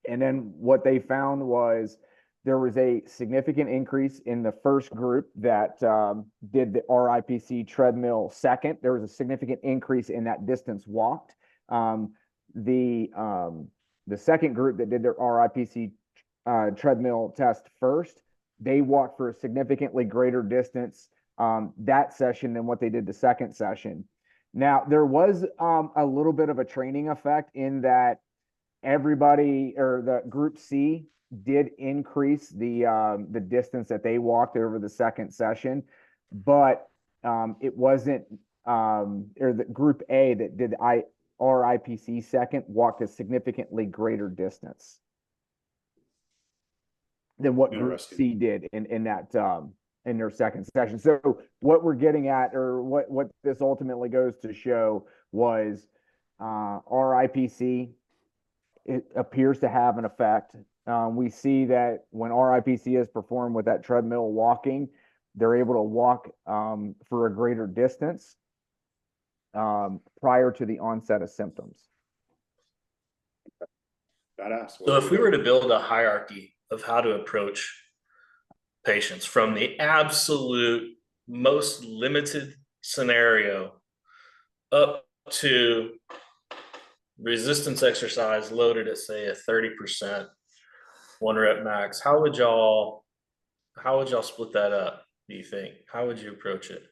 then what they found was there was a significant increase in the first group that did the RIPC treadmill second. There was a significant increase in that distance walked. The second group that did their RIPC treadmill test first, they walked for a significantly greater distance that session than what they did the second session. Now, there was a little bit of a training effect in that everybody, or the group C, did increase the distance that they walked over the second session, but it wasn't, or the group A that did RIPC second walked a significantly greater distance than what group C did in that in their second session. So what we're getting at, or what this ultimately goes to show, was RIPC, it appears to have an effect. We see that when RIPC is performed with that treadmill walking, they're able to walk for a greater distance prior to the onset of symptoms. So if we were to build a hierarchy of how to approach patients from the absolute most limited scenario up to resistance exercise loaded at, say, a 30%, 1 rep max, how would y'all split that up, do you think? How would you approach it?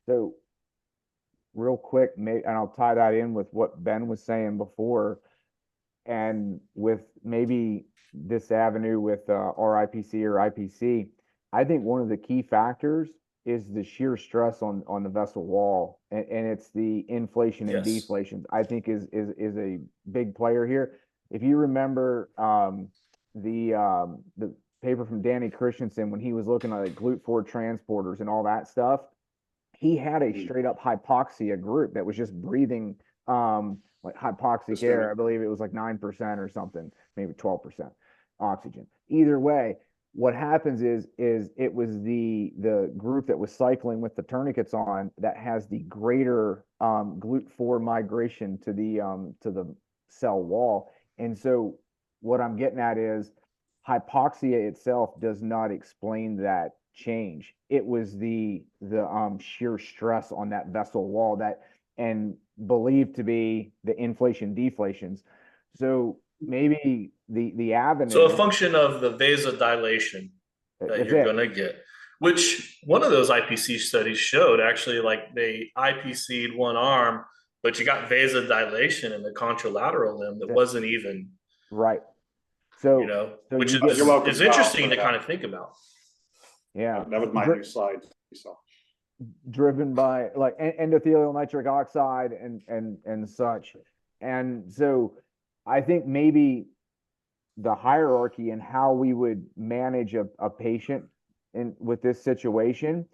So real quick, and I'll tie that in with what Ben was saying before, and with maybe this avenue with RIPC or IPC, I think one of the key factors is the shear stress on the vessel wall, and it's the inflation and deflations, I think is a big player here. If you remember the paper from Danny Christensen, when he was looking at like glute forward transporters and all that stuff, he had a straight up hypoxia group that was just breathing like hypoxic air. I believe it was like 9% or something, maybe 12% oxygen. Either way, what happens is it was the group that was cycling with the tourniquets on that has the greater glute forward migration to the cell wall. And so what I'm getting at is hypoxia itself does not explain that change. It was the shear stress on that vessel wall that, and believed to be the inflation deflations. So maybe the avenue. So a function of the vasodilation that you're going to get, which one of those IPC studies showed actually, like they IPC'd one arm, but you got vasodilation in the contralateral limb that wasn't even right. So, so which is interesting to kind of think about. Yeah. That was my new slide you saw. Driven by like endothelial nitric oxide and such. And so I think maybe the hierarchy and how we would manage a patient with this situation,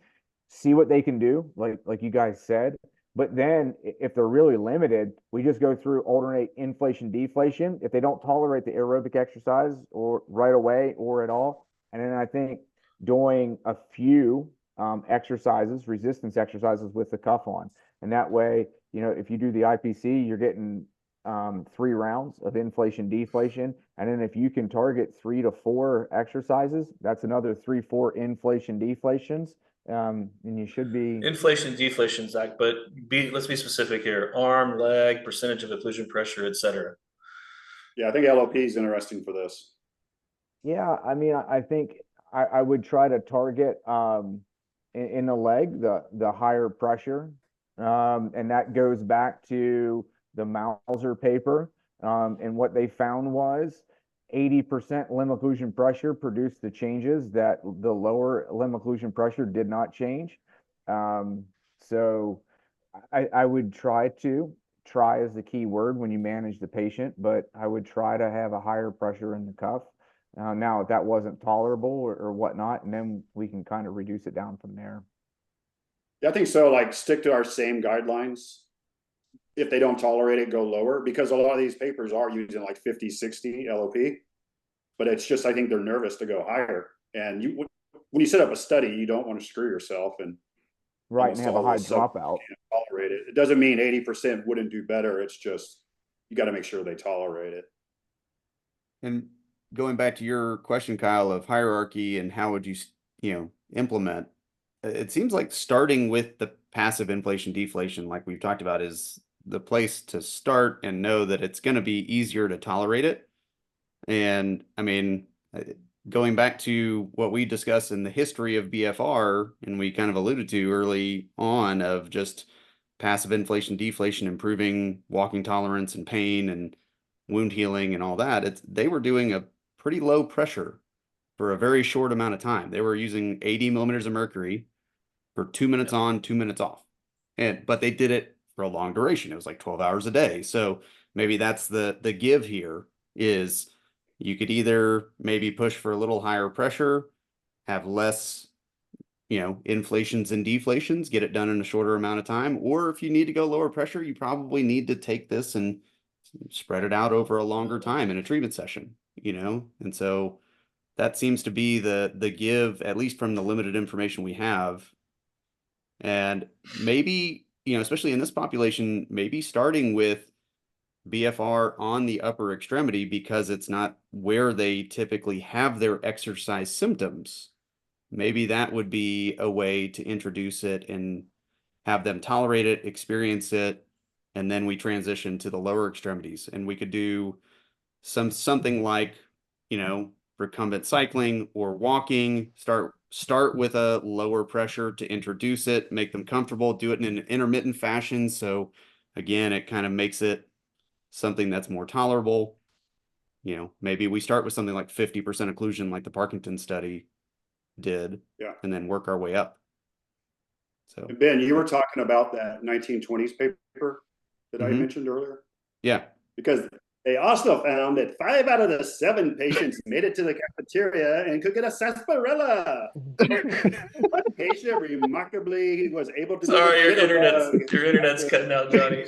see what they can do, like you guys said. But then if they're really limited, we just go through alternate inflation deflation if they don't tolerate the aerobic exercise or right away or at all. And then I think doing a few exercises, resistance exercises with the cuff on. And that way, if you do the IPC, you're getting 3 rounds of inflation deflation. And then if you can target 3 to 4 exercises, that's another 3-4 inflation deflations. And you should be inflation deflation, Zach, but let's be specific here: arm, leg, percentage of occlusion pressure, etc. Yeah, I think LOP is interesting for this. Yeah, I mean, I think I would try to target in the leg the higher pressure, and that goes back to the Mauser paper And what they found was 80% limb occlusion pressure produced the changes that the lower limb occlusion pressure did not change. So I would try is the key word when you manage the patient, but I would try to have a higher pressure in the cuff. Now, if that wasn't tolerable or whatnot, and then we can kind of reduce it down from there. Yeah, I think so. Like, stick to our same guidelines. If they don't tolerate it, go lower, because a lot of these papers are using like 50, 60 LOP, but it's just, I think they're nervous to go higher. And when you set up a study, you don't want to screw yourself and and have a high dropout. Tolerate it. It doesn't mean 80% wouldn't do better. It's just, you got to make sure they tolerate it. And going back to your question, Kyle, of hierarchy and how would you, implement, it seems like starting with the passive inflation deflation, like we've talked about, is the place to start and know that it's going to be easier to tolerate it. And I mean, going back to what we discussed in the history of BFR, and we kind of alluded to early on, of just passive inflation deflation, improving walking tolerance and pain and wound healing and all that, they were doing a pretty low pressure for a very short amount of time. They were using 80 millimeters of mercury for 2 minutes on, 2 minutes off. But they did it for a long duration. It was like 12 hours a day. So maybe that's the give here, is you could either maybe push for a little higher pressure, have less, inflations and deflations, get it done in a shorter amount of time. Or if you need to go lower pressure, you probably need to take this and spread it out over a longer time in a treatment session, And so that seems to be the give, at least from the limited information we have. And maybe, especially in this population, maybe starting with BFR on the upper extremity, because it's not where they typically have their exercise symptoms. Maybe that would be a way to introduce it and have them tolerate it, experience it, and then we transition to the lower extremities. And we could do something like, recumbent cycling or walking, start with a lower pressure to introduce it, make them comfortable, do it in an intermittent fashion. So again, it kind of makes it something that's more tolerable. Maybe we start with something like 50% occlusion, like the Parkington study did, and then work our way up. So Ben, you were talking about that 1920s paper that I mentioned earlier. Yeah. Because they also found that 5 out of the 7 patients made it to the cafeteria and could get a sarsaparilla. One patient remarkably was able to. Sorry, your internet's cutting out, Johnny.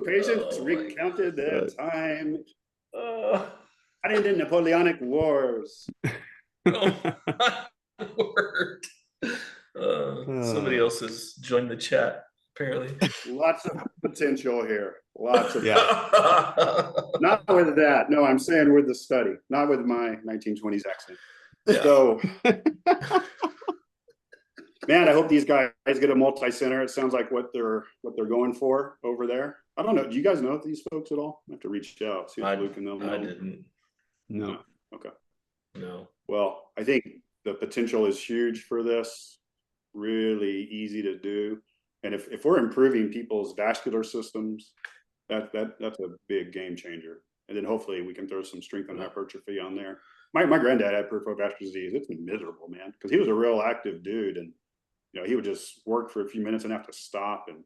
Patients recounted their time fighting the Napoleonic Wars. Word. Somebody else has joined the chat, apparently. Lots of potential here. Lots of not with that. No, I'm saying with the study, not with my 1920s accent. Yeah. So, man, I hope these guys get a multi-center. It sounds like what they're going for over there. I don't know. Do you guys know these folks at all? I have to reach out. See if Luke and them know. I didn't. No. Okay. No. Well, I think the potential is huge for this. Really easy to do. And if we're improving people's vascular systems, that's a big game changer. And then hopefully we can throw some strength and hypertrophy on there. My granddad had peripheral vascular disease. It's miserable, man, because he was a real active dude, and he would just work for a few minutes and have to stop and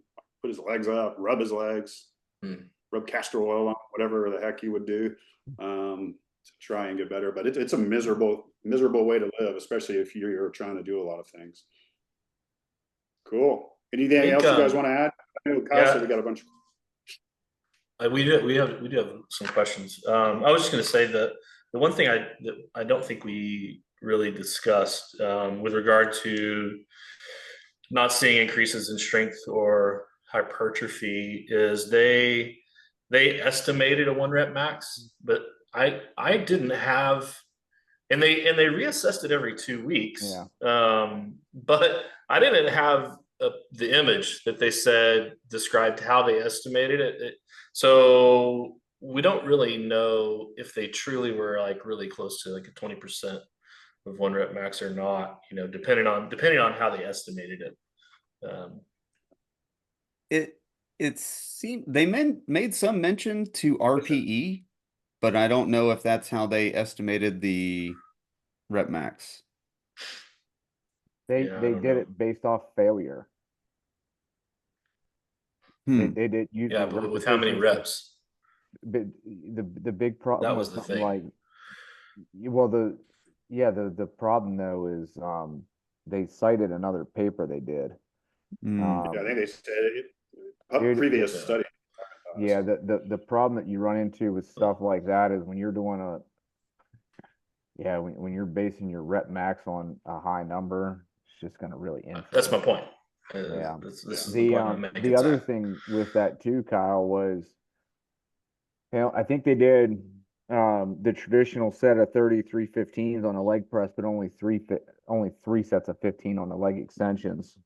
put his legs up, rub his legs, rub castor oil on, whatever the heck he would do to try and get better. But it's a miserable way to live, especially if you're trying to do a lot of things. Cool. Anything else you guys want to add? I know Kyle said we got a bunch of we do have some questions. I was just going to say that the one thing that I don't think we really discussed with regard to not seeing increases in strength or hypertrophy is they estimated a 1 rep max, but I didn't have, and they reassessed it every 2 weeks. But I didn't have the image that they said described how they estimated it. So we don't really know if they truly were like really close to like a 20% of 1 rep max or not, depending on how they estimated it. it seemed they made some mention to RPE, but I don't know if that's how they estimated the rep max. They Yeah, I they don't did know. it based off failure. They did use Yeah, but with how many reps? But the big problem That was was the something thing. like, well, the problem though is they cited another paper they did. Mm. Yeah, I think they said it, Dude, previous yeah. study. Yeah, the problem that you run into with stuff like that is when you're doing when you're basing your rep max on a high number, it's just going to really That's my influence. point. Yeah. This is the point I'm making. The other thing with that too, Kyle, was, I think they did the traditional set of 33 15s on a leg press, but only three sets of 15 on the leg extensions.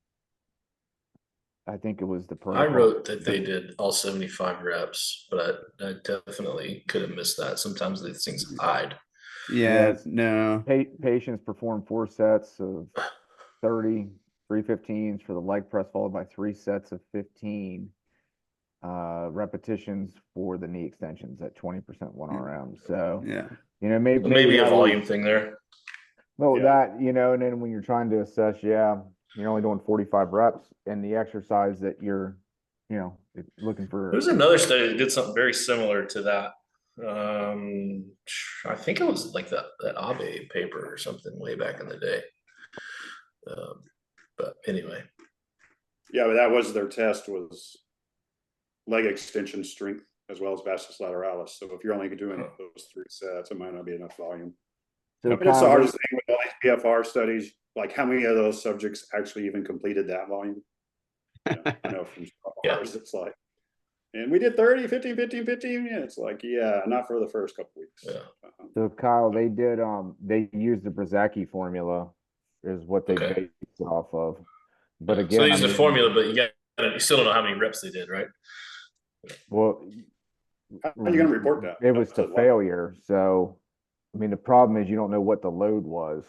I think it was the I protocol. wrote that they did all 75 reps, but I definitely could have missed that. Sometimes these things hide. Yeah, Yes. no. Patients perform 4 sets of 30 315s for the leg press, followed by 3 sets of 15 repetitions for the knee extensions at 20% 1RM. So Yeah. Maybe a volume thing there. Well, that, and then when you're trying to assess, you're only doing 45 reps, and the exercise that you're, looking for. There's another study that did something very similar to that. I think it was like that Abe paper or something way back in the day. But anyway. Yeah, but that was their test, was leg extension strength as well as vastus lateralis. So if you're only doing those 3 sets, it might not be enough volume. So I mean, it's the hardest thing with all these PFR studies. Like, how many of those subjects actually even completed that volume? I know from ours, it's like, and we did 30, 15, 15, 15. Yeah, it's like, not for the first couple weeks. Yeah. So Kyle, they did, they used the Brzezicki formula is what they based it off of. But again, so they used a formula, but you still don't know how many reps they did, right? Well, how are you going to report that? It was to failure. So, I mean, the problem is you don't know what the load was.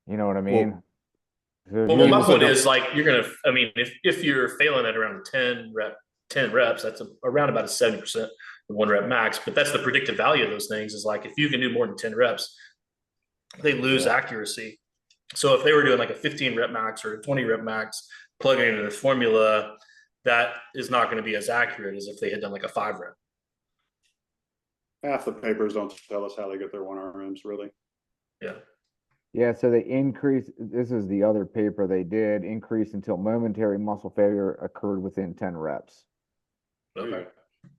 You know what I mean? Well, my point is, like, you're going to, I mean, if you're failing at around 10 reps, that's around about a 70% 1 rep max. But that's the predictive value of those things, is like, if you can do more than 10 reps, they lose accuracy. So if they were doing like a 15 rep max or a 20 rep max, plugging into the formula, that is not going to be as accurate as if they had done like a 5 rep. Half the papers don't tell us how they get their 1RMs, really. Yeah. Yeah, so they increase. This is the other paper they did, increase until momentary muscle failure occurred within 10 reps. Okay.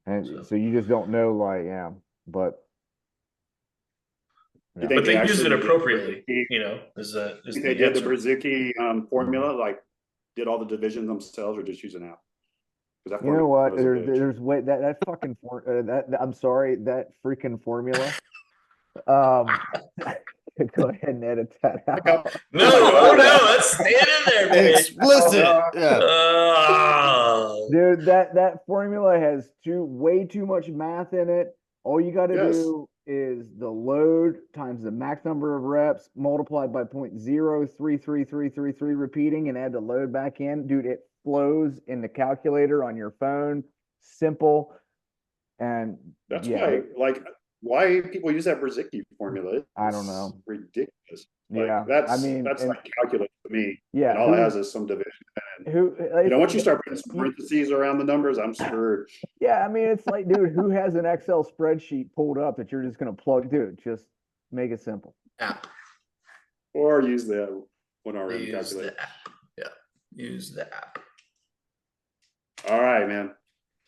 And so you just don't know, but. Yeah. But they use it appropriately, They did the Brzezicki formula, like did all the divisions themselves, or just use an app? You know what? There's way that fucking I'm sorry, that freaking formula. Go ahead and edit that out. No, that's staying in there, man. Explicit. Dude, that formula has way too much math in it. All you got to do is the load times the max number of reps multiplied by 0.033333 repeating, and add the load back in. Dude, it flows in the calculator on your phone. Simple. And that's why people use that Brzezicki formula. I don't know. Ridiculous. That's like calculus to me. Yeah. And all it has is some division. Once you start putting some parentheses around the numbers, I'm screwed. Yeah, I mean, it's like, dude, who has an Excel spreadsheet pulled up that you're just going to plug? Dude, just make it simple. App. Or use the 1RM calculator. Use the app. All right, man.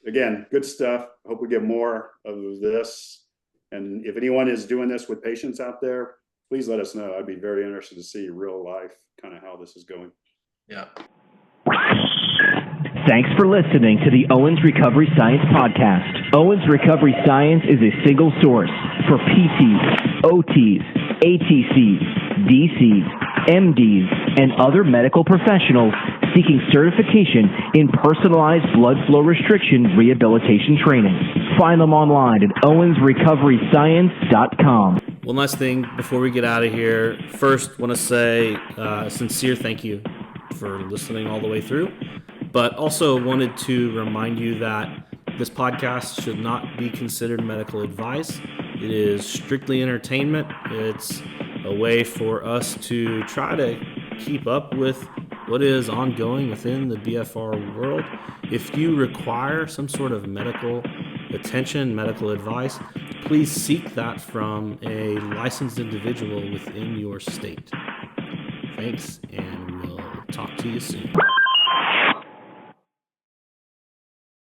Again, good stuff. Hope we get more of this. And if anyone is doing this with patients out there, please let us know. I'd be very interested to see real life, kind of how this is going. Yeah. Thanks for listening to the Owens Recovery Science Podcast. Owens Recovery Science is a single source for PTs, OTs, ATCs, DCs, MDs, and other medical professionals seeking certification in personalized blood flow restriction rehabilitation training. Find them online at owensrecoveryscience.com. One last thing before we get out of here. First, want to say a sincere thank you for listening all the way through. But also wanted to remind you that this podcast should not be considered medical advice. It is strictly entertainment. It's a way for us to try to keep up with what is ongoing within the BFR world. If you require some sort of medical attention, medical advice, please seek that from a licensed individual within your state. Thanks, and we'll talk to you soon.